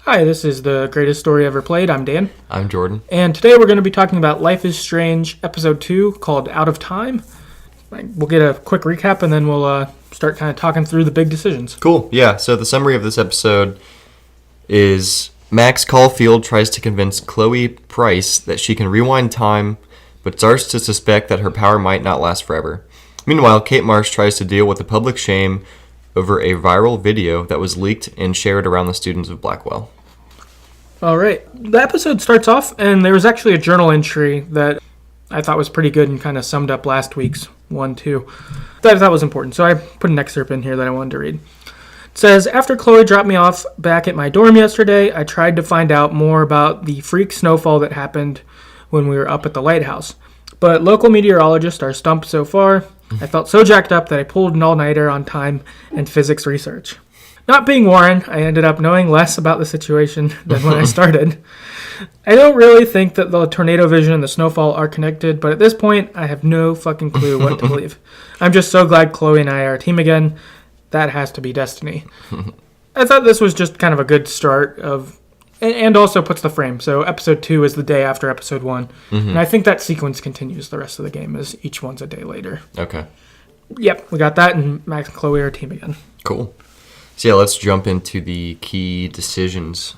Hi, this is The Greatest Story Ever Played. I'm Dan. I'm Jordan. And today we're going to be talking about Life is Strange, Episode 2, called Out of Time. We'll get a quick recap, and then we'll start kind of talking through the big decisions. Cool. Yeah, so the summary of this episode is Max Caulfield tries to convince Chloe Price that she can rewind time, but starts to suspect that her power might not last forever. Meanwhile, Kate Marsh tries to deal with the public shame over a viral video that was leaked and shared around the students of Blackwell. All right. The episode starts off, and there was actually a journal entry that I thought was pretty good and kind of summed up last week's one, too. That I thought was important, so I put an excerpt in here that I wanted to read. It says, after Chloe dropped me off back at my dorm yesterday, I tried to find out more about the freak snowfall that happened when we were up at the lighthouse. But local meteorologists are stumped so far. I felt so jacked up that I pulled an all-nighter on time and physics research. Not being Warren, I ended up knowing less about the situation than when I started. I don't really think that the tornado vision and the snowfall are connected, but at this point, I have no fucking clue what to believe. I'm just so glad Chloe and I are a team again. That has to be destiny. I thought this was just kind of a good start of, and also puts the frame. So episode 2 is the day after episode 1. Mm-hmm. And I think that sequence continues the rest of the game as each one's a day later. Okay. Yep, we got that, and Max and Chloe are a team again. Cool. So yeah, let's jump into the key decisions.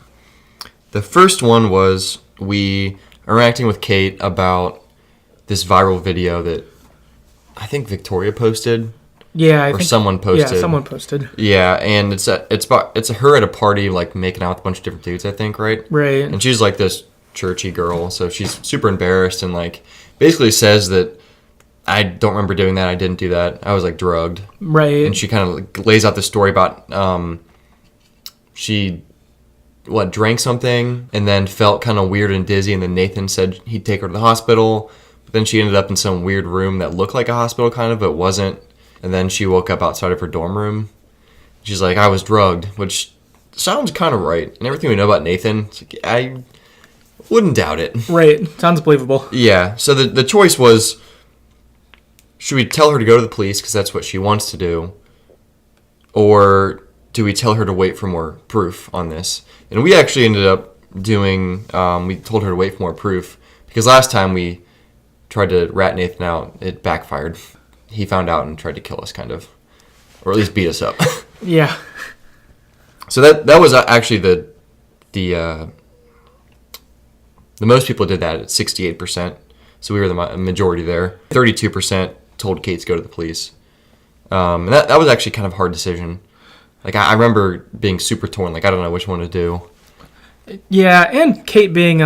The first one was we are interacting with Kate about this viral video that I think Victoria posted. Yeah, I think someone posted. Yeah, someone posted. Yeah, and it's her at a party, like making out with a bunch of different dudes, I think, right? Right. And she's like this churchy girl, so she's super embarrassed and like basically says that I don't remember doing that. I didn't do that. I was like drugged. Right. And she kind of like lays out the story about she drank something and then felt kind of weird and dizzy, and then Nathan said he'd take her to the hospital. But then she ended up in some weird room that looked like a hospital kind of, but wasn't. And then she woke up outside of her dorm room. She's like, I was drugged, which sounds kind of right. And everything we know about Nathan, it's like, I wouldn't doubt it. Right. Sounds believable. Yeah. So the choice was, should we tell her to go to the police because that's what she wants to do? Or do we tell her to wait for more proof on this? And we actually ended up doing, we told her to wait for more proof because last time we tried to rat Nathan out, it backfired. He found out and tried to kill us, kind of. Or at least beat us up. Yeah. So that was actually the most people did that at 68%. So we were the majority there. 32% told Kate to go to the police. And that was actually kind of a hard decision. Like, I remember being super torn. Like, I don't know which one to do. Yeah, and Kate being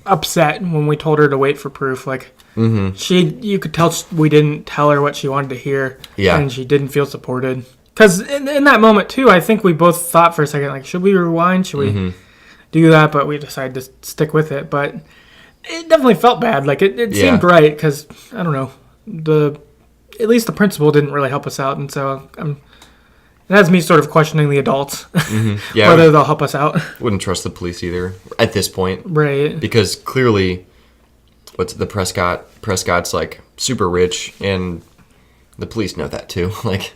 upset when we told her to wait for proof. Like, you could tell we didn't tell her what she wanted to hear. Yeah. And she didn't feel supported. Because in that moment, too, I think we both thought for a second, like, should we rewind? Should we do that? But we decided to stick with it. But it definitely felt bad. Like, it seemed right because, I don't know, at least the principal didn't really help us out. And so it has me sort of questioning the adults, whether they'll help us out. Wouldn't trust the police either at this point. Right. Because clearly, Prescott's like super rich, and the police know that too. Like,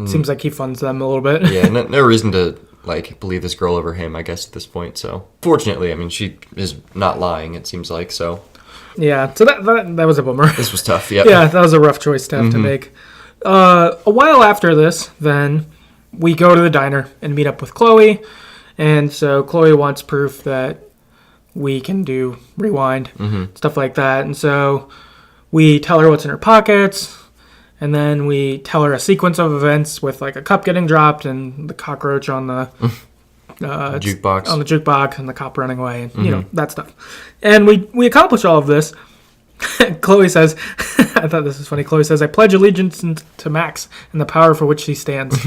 seems like he funds them a little bit. Yeah, no reason to like believe this girl over him, I guess, at this point. So fortunately, I mean, she is not lying, it seems like, so. Yeah, so that was a bummer. This was tough, yeah. Yeah, that was a rough choice to have to make. A while after this, then, we go to the diner and meet up with Chloe. And so Chloe wants proof that we can do rewind, stuff like that. And so we tell her what's in her pockets. And then we tell her a sequence of events with like a cup getting dropped and the cockroach on the jukebox. On the jukebox and the cop running away and, you know, that stuff. And we accomplish all of this. Chloe says, I thought this was funny. Chloe says, I pledge allegiance to Max and the power for which she stands,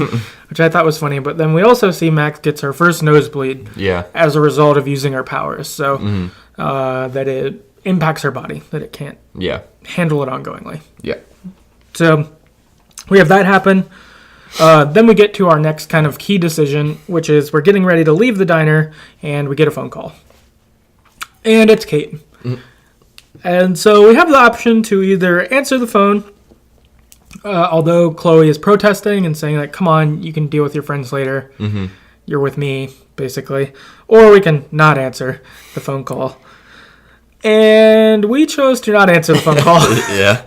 which I thought was funny. But then we also see Max gets her first nosebleed as a result of using her powers. So that it impacts her body, that it can't handle it ongoingly. Yeah. So we have that happen. Then we get to our next kind of key decision, which is we're getting ready to leave the diner, and we get a phone call. And it's Kate. And so we have the option to either answer the phone, although Chloe is protesting and saying, like, come on, you can deal with your friends later. you're with me, basically. Or we can not answer the phone call. And we chose to not answer the phone call. Yeah.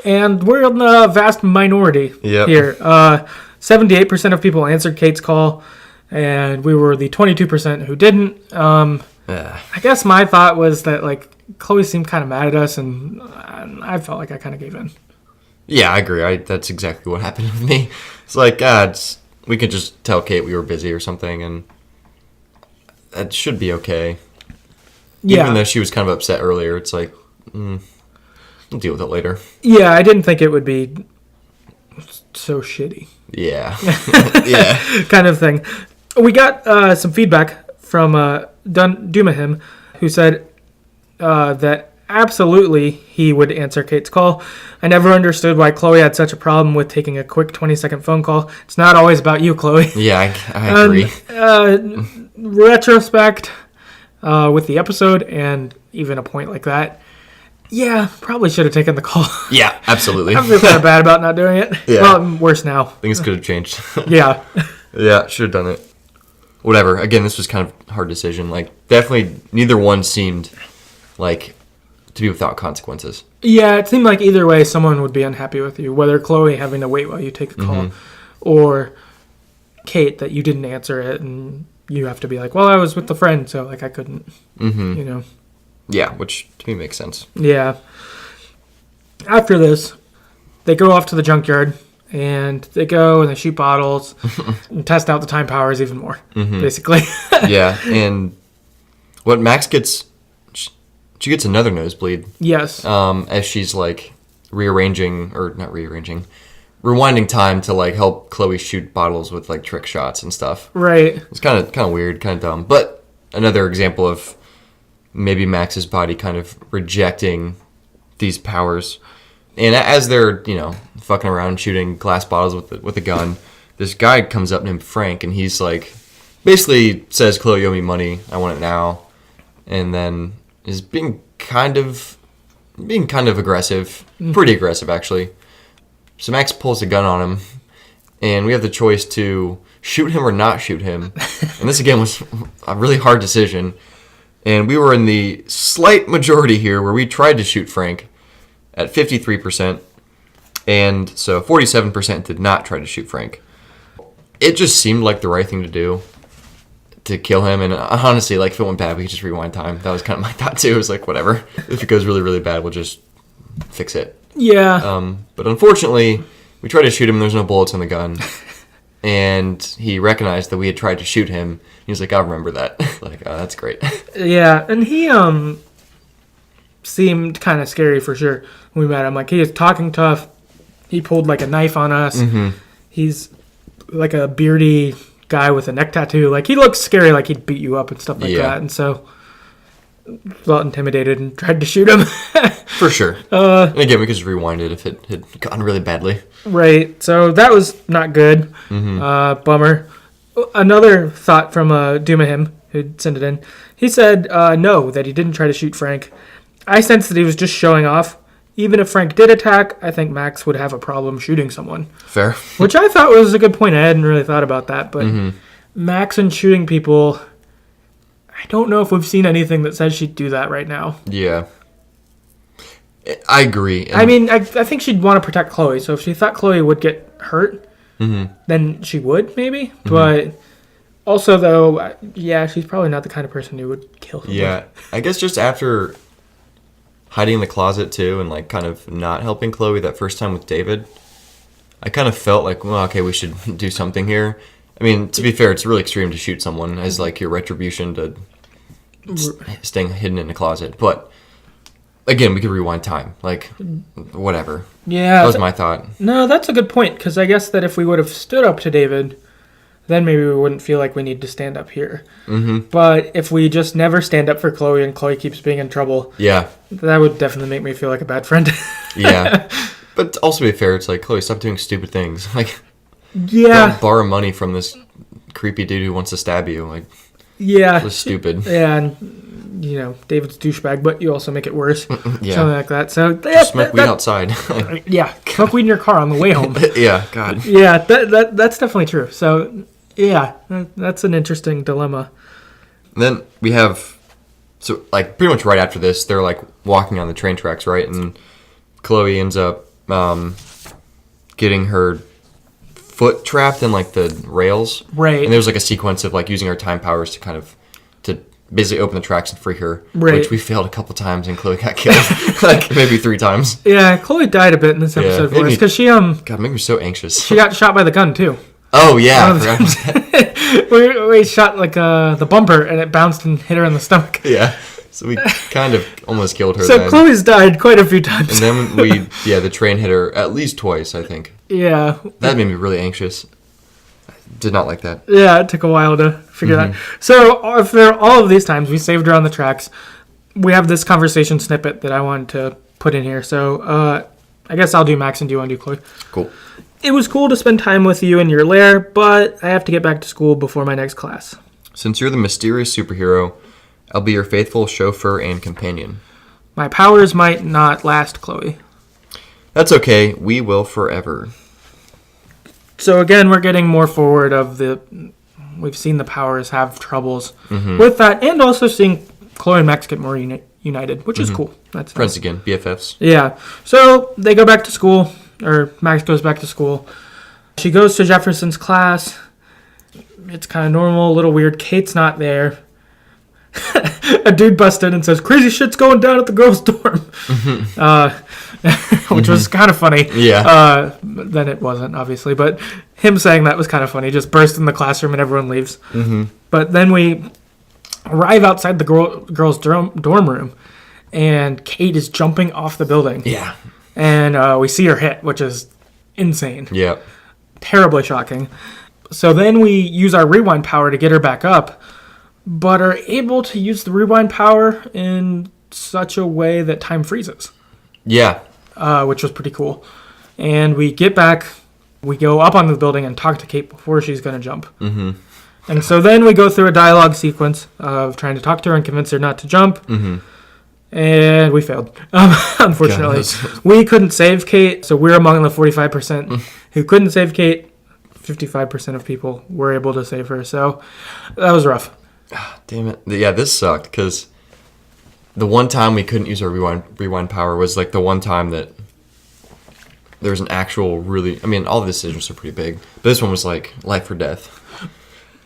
And we're in the vast minority here. 78% of people answered Kate's call, and we were the 22% who didn't. I guess my thought was that, like, Chloe seemed kind of mad at us, and I felt like I kind of gave in. Yeah, I agree. That's exactly what happened with me. It's like, we could just tell Kate we were busy or something, and that should be okay. Yeah. Even though she was kind of upset earlier, it's like, we'll deal with it later. Yeah, I didn't think it would be so shitty. Yeah. Yeah. Kind of thing. We got some feedback from Dumahim, who said that absolutely he would answer Kate's call. I never understood why Chloe had such a problem with taking a quick 20-second phone call. It's not always about you, Chloe. Yeah, I agree. Retrospect with the episode and even a point like that. Yeah, probably should have taken the call. Yeah, absolutely. I feel kind of bad about not doing it. Yeah. Well, worse now. Things could have changed. Yeah. Yeah, should have done it. Whatever. Again, this was kind of a hard decision. Like, definitely neither one seemed like to be without consequences. Yeah, it seemed like either way someone would be unhappy with you, whether Chloe having to wait while you take a call or Kate that you didn't answer it and you have to be like, well, I was with a friend, so like I couldn't, you know. Yeah, which to me makes sense. Yeah. After this, they go off to the junkyard and they go and they shoot bottles and test out the time powers even more, basically. Yeah, and what Max gets, she gets another nosebleed. Yes. As she's like rewinding time to like help Chloe shoot bottles with like trick shots and stuff. Right. It's kind of weird, kind of dumb, but another example of maybe Max's body kind of rejecting these powers. And as they're, fucking around shooting glass bottles with a gun, this guy comes up named Frank, and he's like, basically says, Chloe, you owe me money. I want it now. And then is being kind of aggressive. Pretty aggressive, actually. So Max pulls a gun on him, and we have the choice to shoot him or not shoot him. And this, again, was a really hard decision. And we were in the slight majority here where we tried to shoot Frank at 53%. And so 47% did not try to shoot Frank. It just seemed like the right thing to do to kill him. And honestly, like if it went bad, we could just rewind time. That was kind of my thought too. It was like, whatever. If it goes really, really bad, we'll just fix it. Yeah. But unfortunately, we tried to shoot him and there's no bullets in the gun. And he recognized that we had tried to shoot him. He was like, I'll remember that. Like, oh, that's great. Yeah, and he seemed kind of scary for sure when we met him. Like, he was talking tough. He pulled, like, a knife on us. He's, like, a beardy guy with a neck tattoo. Like, he looks scary, like he'd beat you up and stuff like that. And so, felt intimidated and tried to shoot him. For sure. And again, we could just rewind it if it had gone really badly. Right. So, that was not good. Bummer. Another thought from Dumahim, who sent it in. He said, no, that he didn't try to shoot Frank. I sensed that he was just showing off. Even if Frank did attack, I think Max would have a problem shooting someone. Fair. Which I thought was a good point. I hadn't really thought about that. But Max and shooting people, I don't know if we've seen anything that says she'd do that right now. Yeah. I agree. I mean, I think she'd want to protect Chloe. So if she thought Chloe would get hurt, then she would, maybe. But also, though, yeah, she's probably not the kind of person who would kill someone. Yeah. I guess just after hiding in the closet, too, and, like, kind of not helping Chloe that first time with David, I kind of felt like, well, okay, we should do something here. I mean, to be fair, it's really extreme to shoot someone as, like, your retribution to staying hidden in the closet. But again, we could rewind time. Like, whatever. Yeah. That was my thought. No, that's a good point, because I guess that if we would have stood up to David, then maybe we wouldn't feel like we need to stand up here. But if we just never stand up for Chloe and Chloe keeps being in trouble, that would definitely make me feel like a bad friend. Yeah. But to also be fair, it's like, Chloe, stop doing stupid things. Like, don't borrow money from this creepy dude who wants to stab you. Like, yeah. It was stupid. Yeah, and, David's douchebag, but you also make it worse. Yeah. Something like that. So, just smoke weed outside. Yeah, smoke weed in your car on the way home. Yeah, God. Yeah, that's definitely true. So, Yeah, that's an interesting dilemma. And then we have, so like pretty much right after this, they're like walking on the train tracks, right? And Chloe ends up getting her foot trapped in like the rails. Right. And there's like a sequence of like using her time powers to kind of, to basically open the tracks and free her. Right. Which we failed a couple times and Chloe got killed. Like maybe 3 times. Yeah, Chloe died a bit in this episode for us because she God, make me so anxious. She got shot by the gun too. Oh yeah, I forgot about that. we shot like the bumper and it bounced and hit her in the stomach. Yeah. So we kind of almost killed her. So then. Chloe's died quite a few times. And then the train hit her at least twice, I think. Yeah. That made me really anxious. I did not like that. Yeah, it took a while to figure that. So for all of these times, we saved her on the tracks. We have this conversation snippet that I wanted to put in here. So I guess I'll do Max and do you want to do Chloe? Cool. It was cool to spend time with you in your lair, but I have to get back to school before my next class. Since you're the mysterious superhero, I'll be your faithful chauffeur and companion. My powers might not last, Chloe. That's okay. We will forever. So again, we're getting more forward of we've seen the powers have troubles with that, and also seeing Chloe and Max get more united, which is cool. That's Friends nice. again, BFFs. Yeah. So they go back to school, or Max goes back to school. She goes to Jefferson's class. It's kind of normal, a little weird. Kate's not there. A dude busts in and says, "Crazy shit's going down at the girls' dorm," which was kind of funny. Yeah. Then it wasn't, obviously, but him saying that was kind of funny. Just burst in the classroom and everyone leaves. But then we arrive outside the girls' dorm room, and Kate is jumping off the building. Yeah. And we see her hit, which is insane. Yeah. Terribly shocking. So then we use our rewind power to get her back up, but are able to use the rewind power in such a way that time freezes. Yeah. Which was pretty cool. And we get back, we go up on the building and talk to Kate before she's going to jump. And so then we go through a dialogue sequence of trying to talk to her and convince her not to jump. And we failed, unfortunately. We couldn't save Kate, so we're among the 45% who couldn't save Kate. 55% of people were able to save her, so that was rough. Damn it. Yeah, this sucked, because the one time we couldn't use our rewind power was like the one time that there was an actual really... I mean, all the decisions are pretty big, but this one was like life or death.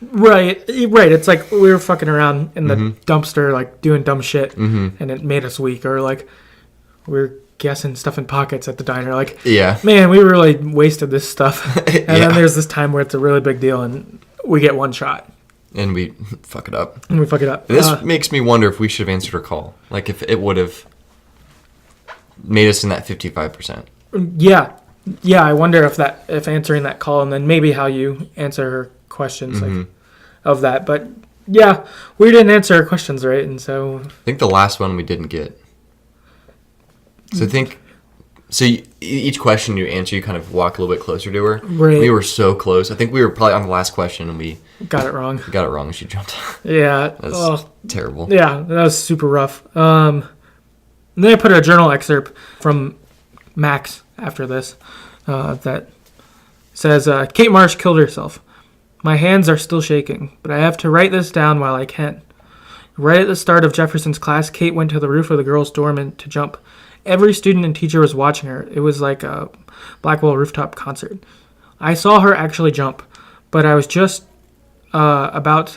Right. It's like we were fucking around in the dumpster, like doing dumb shit, and it made us weak. Or like we were guessing stuff in pockets at the diner. Like, yeah, man, we really wasted this stuff. And then there's this time where it's a really big deal, and we get one shot, and we fuck it up. This makes me wonder if we should have answered her call. Like if it would have made us in that 55%. Yeah. I wonder if answering that call and then maybe how you answer her questions like of that. But yeah, we didn't answer her questions right, and so I think the last one we didn't get. So I think each question you answer, you kind of walk a little bit closer to her. Right. We were so close. I think we were probably on the last question and we got it wrong. And she jumped. Yeah, that's terrible. Yeah, that was super rough. And then I put a journal excerpt from Max after this that says, Kate Marsh killed herself. My hands are still shaking, but I have to write this down while I can. Right at the start of Jefferson's class, Kate went to the roof of the girls' dorm to jump. Every student and teacher was watching her. It was like a Blackwell rooftop concert. I saw her actually jump, but I was just about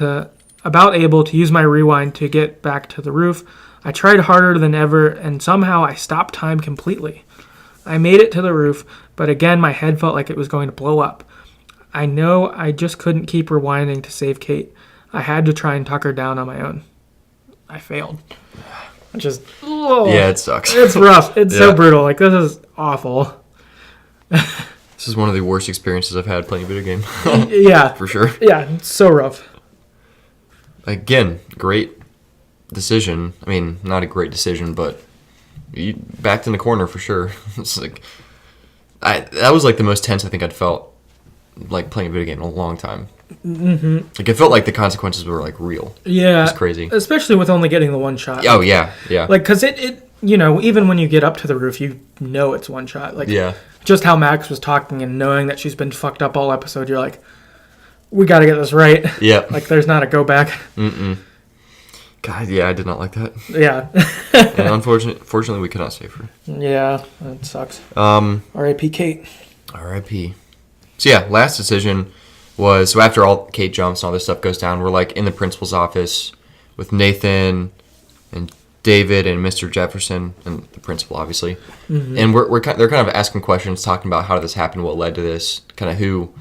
able to use my rewind to get back to the roof. I tried harder than ever, and somehow I stopped time completely. I made it to the roof, but again my head felt like it was going to blow up. I know I just couldn't keep rewinding to save Kate. I had to try and talk her down on my own. I failed. Yeah, it sucks. It's rough. It's so brutal. Like, this is awful. This is one of the worst experiences I've had playing a video game. Yeah. For sure. Yeah, it's so rough. Again, great decision. I mean, not a great decision, but you backed in the corner for sure. It's like... that was like the most tense I think I'd felt like playing a video game in a long time. Like it felt like the consequences were like real. Yeah, it's crazy, especially with only getting the one shot. Oh yeah. Like because it even when you get up to the roof, you know it's one shot. Like yeah, just how Max was talking and knowing that she's been fucked up all episode, you're like, we got to get this right. Yep. Like, there's not a go back. God, yeah, I did not like that. Yeah. And unfortunately, we could not save her. Yeah, that sucks. R.I.P. Kate. R.I.P. So yeah, last decision was, so after all Kate jumps and all this stuff goes down, we're like in the principal's office with Nathan and David and Mr. Jefferson and the principal, obviously. And they're kind of asking questions, talking about how did this happen, what led to this, kind of who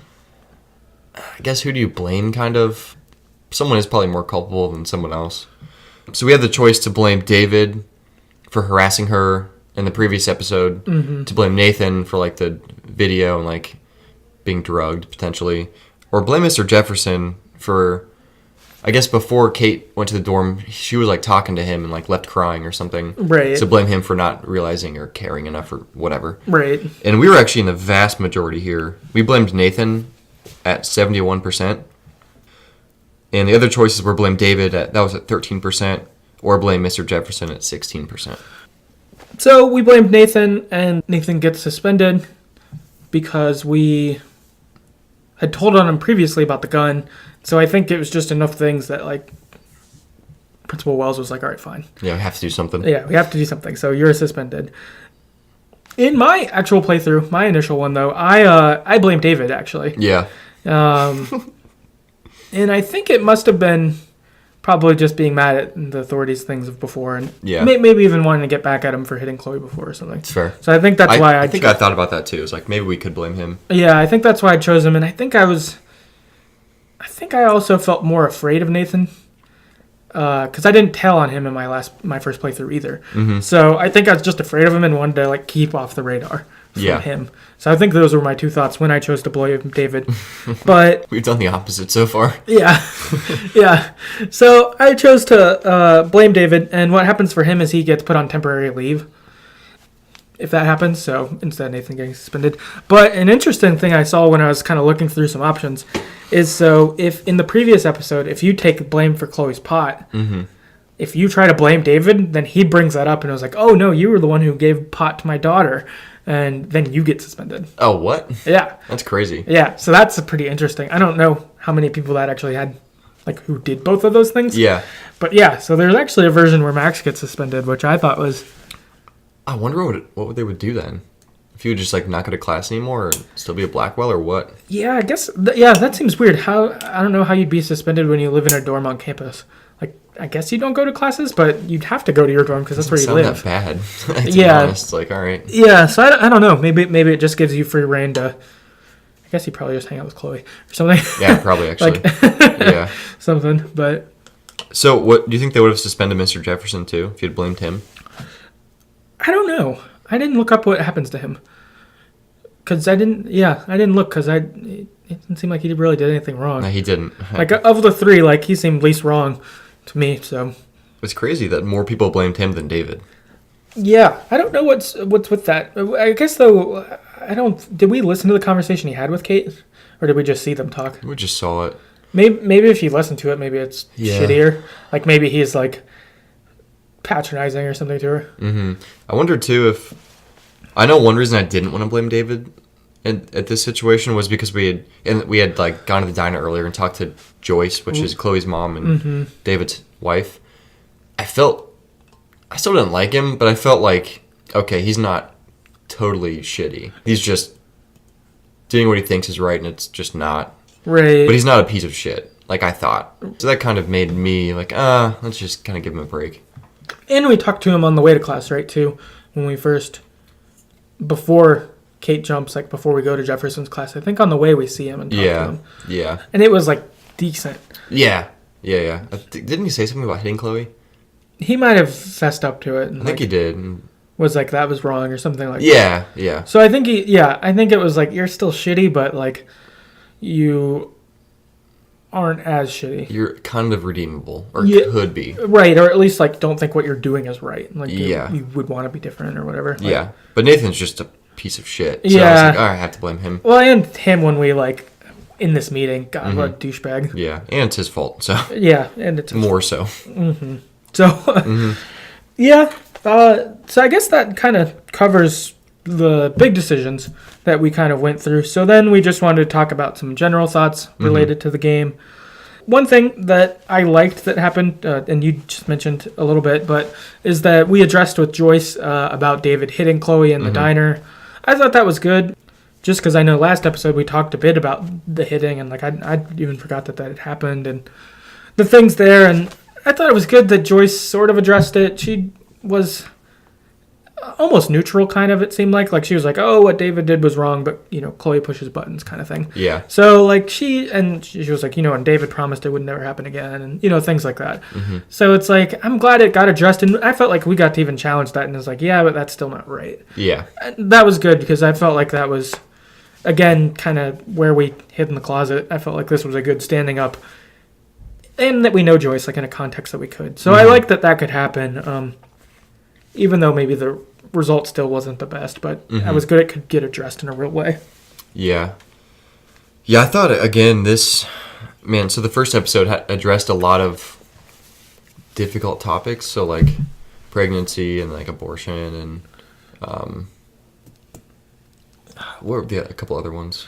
do you blame, kind of. Someone is probably more culpable than someone else. So we had the choice to blame David for harassing her in the previous episode, to blame Nathan for like the video and like being drugged potentially, or blame Mr. Jefferson for, I guess before Kate went to the dorm, she was like talking to him and like left crying or something. Right. So blame him for not realizing or caring enough or whatever. Right. And we were actually in the vast majority here. We blamed Nathan at 71%. And the other choices were blame David that was at 13%, or blame Mr. Jefferson at 16%. So we blamed Nathan, and Nathan gets suspended because we had told on him previously about the gun. So I think it was just enough things that, like, Principal Wells was like, all right, fine. Yeah, we have to do something. Yeah, we have to do something. So you're suspended. In my actual playthrough, my initial one, though, I blame David, actually. Yeah. And I think it must have been probably just being mad at the authorities' things of before, and maybe even wanting to get back at him for hitting Chloe before or something. It's fair. So I think that's why I think I thought about that too. It was like, maybe we could blame him. Yeah, I think that's why I chose him, and I think I also felt more afraid of Nathan, because I didn't tell on him in my first playthrough either. So I think I was just afraid of him and wanted to like keep off the radar from him. So I think those were my two thoughts when I chose to blame David. But we've done the opposite so far. Yeah. Yeah. So I chose to blame David, and what happens for him is he gets put on temporary leave, if that happens. So instead of Nathan getting suspended. But an interesting thing I saw when I was kind of looking through some options is, so if in the previous episode, if you take blame for Chloe's pot, if you try to blame David, then he brings that up and it was like, oh no, you were the one who gave pot to my daughter. And then you get suspended. Oh, what? Yeah. That's crazy. Yeah, so that's pretty interesting. I don't know how many people that actually had, like, who did both of those things. Yeah. But yeah, so there's actually a version where Max gets suspended, which I thought was... I wonder what they would do then. If you would just, like, not go to class anymore or still be a Blackwell or what? Yeah, I guess... that seems weird. I don't know how you'd be suspended when you live in a dorm on campus. Like, I guess you don't go to classes, but you'd have to go to your dorm because that's where you live. It's not that bad. To be honest, it's like, all right. Yeah, so I don't know. Maybe it just gives you free reign to... I guess you probably just hang out with Chloe or something. Yeah, probably, actually. Yeah. Something, but... So, what do you think they would have suspended Mr. Jefferson, too, if you'd blamed him? I don't know. I didn't look up what happens to him. Because I didn't look because it didn't seem like he really did anything wrong. No, he didn't. Like, of the three, like, he seemed least wrong to me, so... It's crazy that more people blamed him than David. Yeah, I don't know what's with that. I guess, though, did we listen to the conversation he had with Kate? Or did we just see them talk? We just saw it. Maybe if you listen to it, maybe it's shittier. Like, maybe he's, like, patronizing or something to her. I wonder, too, if... I know one reason I didn't want to blame David at this situation was because we had like gone to the diner earlier and talked to Joyce, which is Chloe's mom and David's wife. I still didn't like him, but I felt like, okay, he's not totally shitty. He's just doing what he thinks is right, and it's just not. Right. But he's not a piece of shit, like I thought. So that kind of made me like, let's just kind of give him a break. And we talked to him on the way to class, right, too, when we first... Before Kate jumps, like before we go to Jefferson's class, I think on the way we see him and talk to him. Yeah. And it was like decent. Yeah. Didn't he say something about hitting Chloe? He might have fessed up to it. And I think he did. Was like, that was wrong or something like that. Yeah. So I think I think it was like, you're still shitty, but like you aren't as shitty. You're kind of redeemable, or could be. Right, or at least like don't think what you're doing is right. Like you would want to be different or whatever. Yeah, but Nathan's just a piece of shit. So I was like, all right, I have to blame him. Well, and him when we like in this meeting, God, what a douchebag. Yeah, and it's his fault. So yeah, and it's more so. So yeah, so I guess that kind of covers the big decisions that we kind of went through. So then we just wanted to talk about some general thoughts related to the game. One thing that I liked that happened, and you just mentioned a little bit, but is that we addressed with Joyce about David hitting Chloe in the diner. I thought that was good, just because I know last episode we talked a bit about the hitting, and like I even forgot that had happened, and the things there, and I thought it was good that Joyce sort of addressed it. She was almost neutral, kind of, it seemed like she was like, oh, what David did was wrong, but Chloe pushes buttons, kind of thing. Yeah. So like she was like, and David promised it would never happen again, and things like that. So it's like, I'm glad it got addressed, and I felt like we got to even challenge that, and it's like, yeah, but that's still not right. Yeah. And that was good, because I felt like that was, again, kind of where we hid in the closet. I felt like this was a good standing up, and that we know Joyce, like in a context that we could. So I like that could happen, even though maybe the result still wasn't the best, but I was good it could get addressed in a real way. Yeah. Yeah, I thought, again, so the first episode addressed a lot of difficult topics, so like pregnancy and like abortion and what were a couple other ones?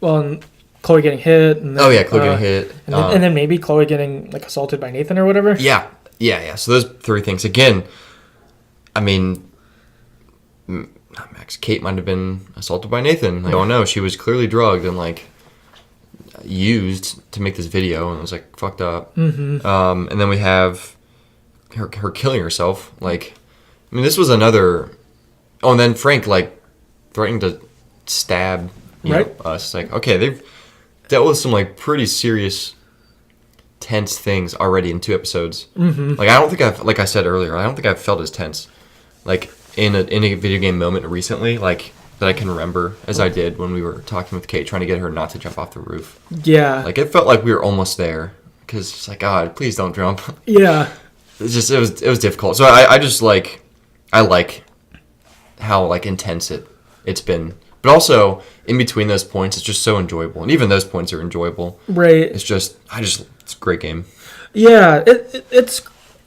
Well, and Chloe getting hit. And then, Chloe getting hit. And then maybe Chloe getting like assaulted by Nathan or whatever. Yeah. So those three things. Again, not Max. Kate might have been assaulted by Nathan. I don't know. She was clearly drugged and like used to make this video, and it was like fucked up. And then we have her killing herself. Like, this was another. Oh, and then Frank like threatening to stab us. Like, okay, they've dealt with some like pretty serious, tense things already in 2 episodes. Like, I don't think like I said earlier, I don't think I've felt as tense like in a video game moment recently, like that I can remember, as I did when we were talking with Kate, trying to get her not to jump off the roof. Yeah. Like, it felt like we were almost there, because it's like, God, please don't jump. Yeah. It's just, it was difficult. So I just like, I like how like intense it's been. But also, in between those points, it's just so enjoyable. And even those points are enjoyable. Right. It's a great game. Yeah,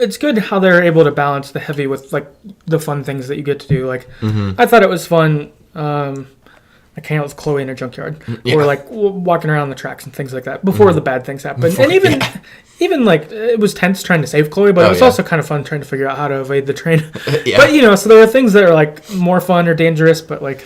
it's good how they're able to balance the heavy with like the fun things that you get to do. Like, I thought it was fun. Like hanging out with Chloe in her junkyard, or like walking around the tracks and things like that before the bad things happen. And even like it was tense trying to save Chloe, but it was also kind of fun trying to figure out how to evade the train. But so there were things that are like more fun or dangerous, but like.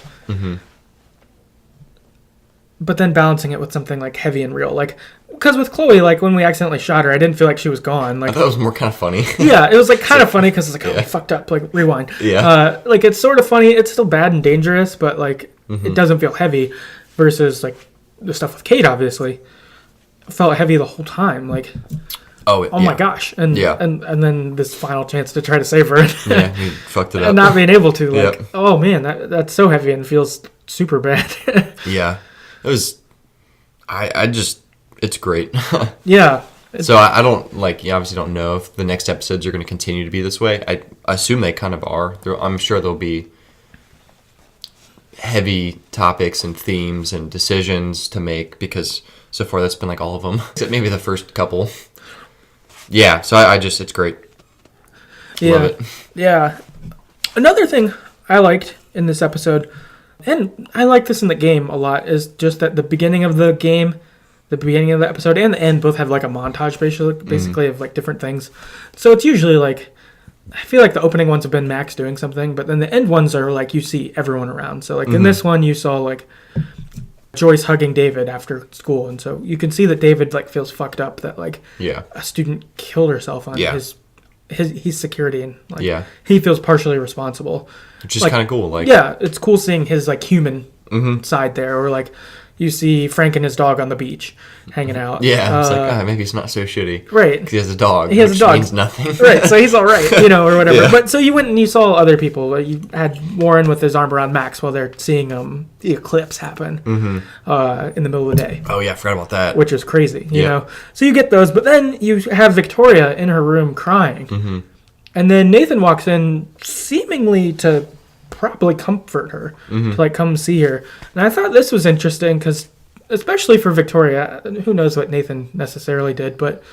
But then balancing it with something like heavy and real, like because with Chloe, like when we accidentally shot her, I didn't feel like she was gone. Like, I thought it was more kind of funny. Yeah, it was like kind of funny because it's like, oh, we fucked up. Like rewind. Yeah. Like it's sort of funny. It's still bad and dangerous, but like it doesn't feel heavy. Versus like the stuff with Kate, obviously, felt heavy the whole time. Like, oh my gosh, and then this final chance to try to save her. Yeah, you fucked it up. And not being able to. Like, oh man, that's so heavy and feels super bad. Yeah. It was, it's great. Yeah. So I don't, like, you obviously don't know if the next episodes are going to continue to be this way. I assume they kind of are. I'm sure there'll be heavy topics and themes and decisions to make, because so far that's been like all of them. Except maybe the first couple. Yeah, so it's great. Yeah. Love it. Yeah. Another thing I liked in this episode, and I like this in the game a lot, is just that the beginning of the game, the beginning of the episode, and the end both have like a montage basically of like different things. So it's usually like, I feel like the opening ones have been Max doing something, but then the end ones are like you see everyone around. So like in this one you saw like Joyce hugging David after school, and so you can see that David like feels fucked up that like a student killed herself on his security, and like he feels partially responsible. Which is like, kind of cool. Like, yeah, it's cool seeing his like human side there, or like you see Frank and his dog on the beach hanging out. Yeah, it's like maybe it's not so shitty, right? Because he has a dog. He has a dog, means nothing, right? So he's all right, or whatever. Yeah. But so you went and you saw other people. You had Warren with his arm around Max while they're seeing the eclipse happen in the middle of the day. Oh yeah, I forgot about that. Which is crazy, you know. So you get those, but then you have Victoria in her room crying. And then Nathan walks in seemingly to probably comfort her, to like come see her. And I thought this was interesting because, especially for Victoria, who knows what Nathan necessarily did, but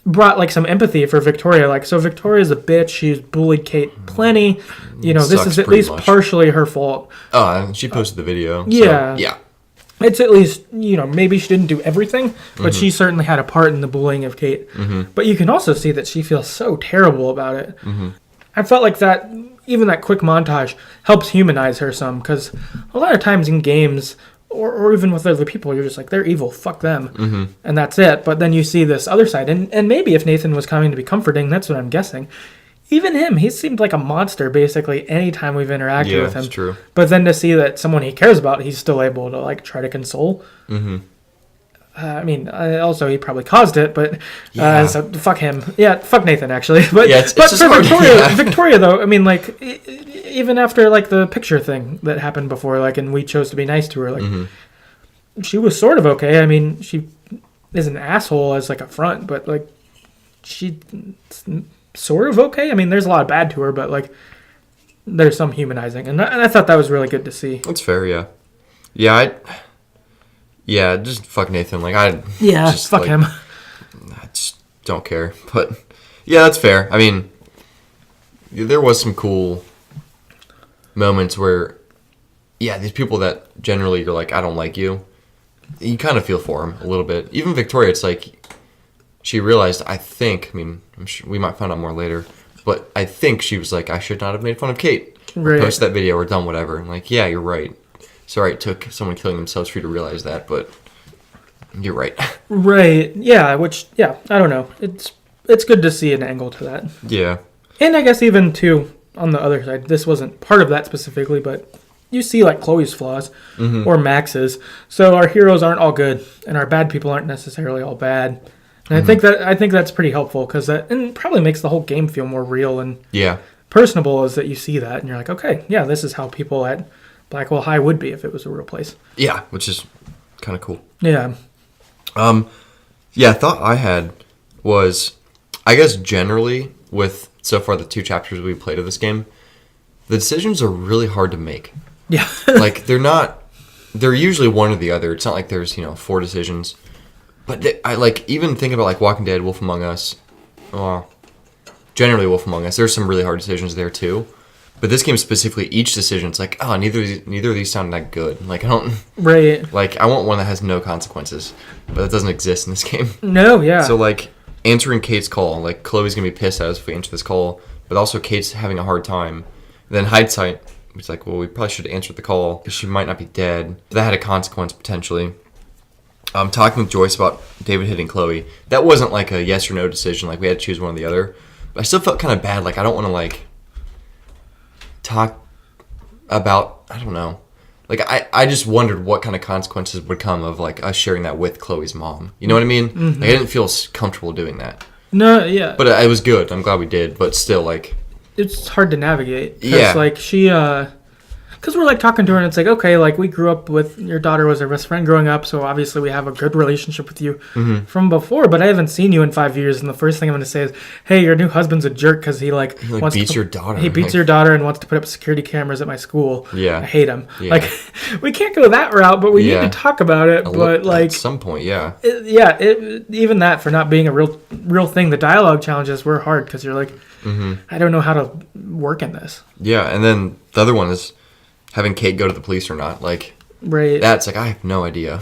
brought like some empathy for Victoria. Like, so Victoria's a bitch. She's bullied Kate plenty. You know, this Sucks is at pretty least much. partially her fault. Oh, and she posted the video. Yeah. So, yeah. It's at least, you know, maybe she didn't do everything, but she certainly had a part in the bullying of Kate. But you can also see that she feels so terrible about it. I felt like that, even that quick montage helps humanize her some, because a lot of times in games, or even with other people, you're just like, they're evil, fuck them, and that's it. But then you see this other side, and maybe if Nathan was coming to be comforting, that's what I'm guessing. Even him, he seemed like a monster basically anytime we've interacted with him. Yeah, it's true. But then to see that someone he cares about, he's still able to like try to console. I mean, also he probably caused it, but Yeah. so fuck him. Yeah, fuck Nathan actually. But Yeah, it's but just for hard. Victoria, Yeah. Victoria though, I mean, like even after like the picture thing that happened before, like, and we chose to be nice to her, like she was sort of okay. I mean, she is an asshole as like a front, but like she's sort of okay. I mean, there's a lot of bad to her, but like there's some humanizing, and I thought that was really good to see. That's fair, yeah. Yeah, just fuck Nathan. Like, just, fuck like, him. I just don't care. But, yeah, that's fair. I mean, there was some cool moments where, yeah, these people that generally you're like, I don't like you, you kind of feel for them a little bit. Even Victoria, it's like, she realized, I think, I mean, I'm sure we might find out more later, but I think she was like, I should not have made fun of Kate. Right. Post that video or done whatever. And like, yeah, you're right. Sorry it took someone killing themselves for you to realize that, but you're right. Right. Yeah. Which, yeah, I don't know. It's good to see an angle to that. Yeah. And I guess even too on the other side, this wasn't part of that specifically, but you see like Chloe's flaws or Max's. So our heroes aren't all good, and our bad people aren't necessarily all bad. And I think that's pretty helpful because that and probably makes the whole game feel more real and Yeah. personable. Is that you see that and you're like, okay, yeah, this is how people at Blackwell High would be if it was a real place. Yeah, which is kind of cool. Yeah. Yeah, thought I had was, I guess generally with so far the 2 chapters we played of this game, the decisions are really hard to make. Yeah. Like they're usually one or the other. It's not like there's 4 decisions. But I like even think about like Walking Dead, Wolf Among Us. Generally Wolf Among Us. There's some really hard decisions there too. But this game specifically, each decision, it's like, oh, neither of these sound that good. Like I don't Right. like I want one that has no consequences, but that doesn't exist in this game. No. Yeah. So like answering Kate's call, like Chloe's gonna be pissed at us if we answer this call, but also Kate's having a hard time. And then hindsight, it's like, well, we probably should have answered the call because she might not be dead. That had a consequence potentially. Talking with Joyce about David hitting Chloe, that wasn't like a yes or no decision. Like we had to choose one or the other. But I still felt kind of bad. Like I don't want to like talk about, I don't know. Like I just wondered what kind of consequences would come of like us sharing that with Chloe's mom. You know what I mean? Like I didn't feel comfortable doing that. No. Yeah. But it was good. I'm glad we did. But still, like, it's hard to navigate. 'Cause, Yeah. like she because we're like talking to her and it's like, okay, like we grew up with your daughter was our best friend growing up, so obviously we have a good relationship with you from before, but I haven't seen you in 5 years, and the first thing I'm going to say is, hey, your new husband's a jerk because he wants beats to, your daughter. he beats Like, your daughter and wants to put up security cameras at my school. Yeah. I hate him. Yeah. Like we can't go that route, but we need Yeah. to talk about it. But like at some point, yeah. even that for not being a real thing, the dialogue challenges were hard because you're like, I don't know how to work in this. Yeah, and then the other one is having Kate go to the police or not. Like, Right. that's like, I have no idea.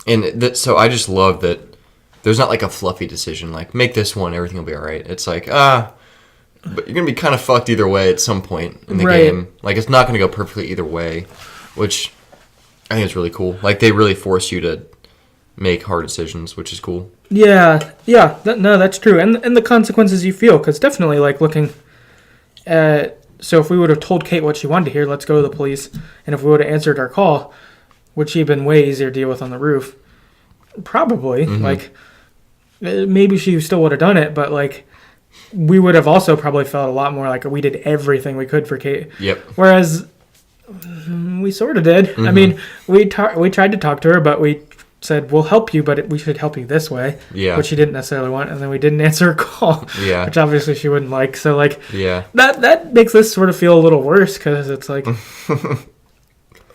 And so I just love that there's not like a fluffy decision, like, make this one, everything will be all right. It's like, but you're going to be kind of fucked either way at some point in the Right. game. Like, it's not going to go perfectly either way, which I think is really cool. Like, they really force you to make hard decisions, which is cool. Yeah. No, that's true, and the consequences you feel, because definitely like looking at. So if we would have told Kate what she wanted to hear, let's go to the police, and if we would have answered our call, would she have been way easier to deal with on the roof? Probably. Like maybe she still would have done it, but like we would have also probably felt a lot more like we did everything we could for Kate. Yep. Whereas we sort of did. I mean, we tried to talk to her, but we said, we'll help you, but we should help you this way. Yeah. Which she didn't necessarily want, and then we didn't answer her call. Yeah. Which obviously she wouldn't like. So, like, Yeah. that makes this sort of feel a little worse, because it's like,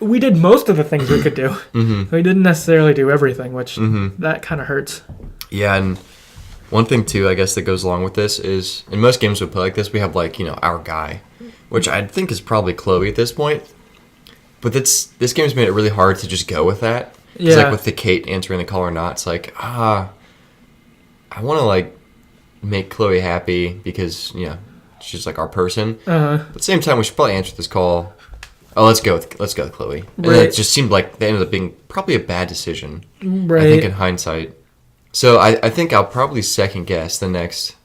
we did most of the things we could do. We didn't necessarily do everything, which that kind of hurts. Yeah, and One thing too, I guess, that goes along with this is in most games we play like this, we have like, our guy, which I think is probably Chloe at this point. But this game's made it really hard to just go with that. Because like with the Kate answering the call or not, it's like, I want to like make Chloe happy because, she's like our person. Uh-huh. But at the same time, we should probably answer this call. Oh, let's go with Chloe. And Right. it just seemed like that ended up being probably a bad decision. Right. I think in hindsight. So I think I'll probably second guess the next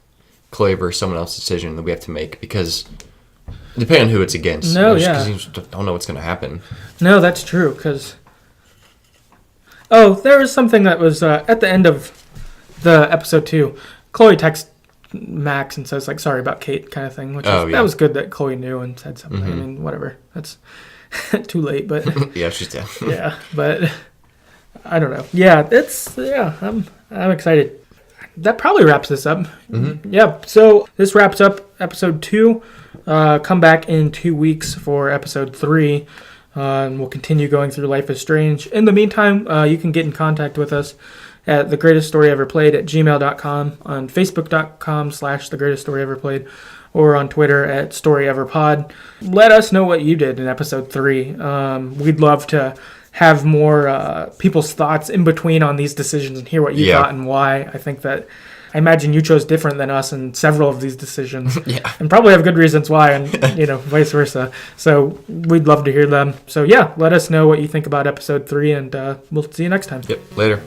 Chloe versus someone else's decision that we have to make because depending on who it's against. No, Because you just don't know what's going to happen. No, that's true, because... Oh, there was something that was at the end of the episode 2. Chloe texts Max and says, like, sorry about Kate kind of thing, which that was good that Chloe knew and said something. Mm-hmm. I mean, whatever. That's too late, but... Yeah, she's dead. Yeah, but I don't know. Yeah, I'm excited. That probably wraps this up. Mm-hmm. Yeah, so this wraps up episode 2. Come back in 2 weeks for episode 3. And we'll continue going through Life is Strange. In the meantime, you can get in contact with us at TheGreatestStoryEverPlayed at gmail.com, on Facebook.com/TheGreatestStoryEverPlayed, or on Twitter at StoryEverPod. Let us know what you did in episode 3. We'd love to have more people's thoughts in between on these decisions and hear what you thought and why. I imagine you chose different than us in several of these decisions. Yeah. And probably have good reasons why, and, vice versa. So we'd love to hear them. So, let us know what you think about episode 3, and we'll see you next time. Yep, later.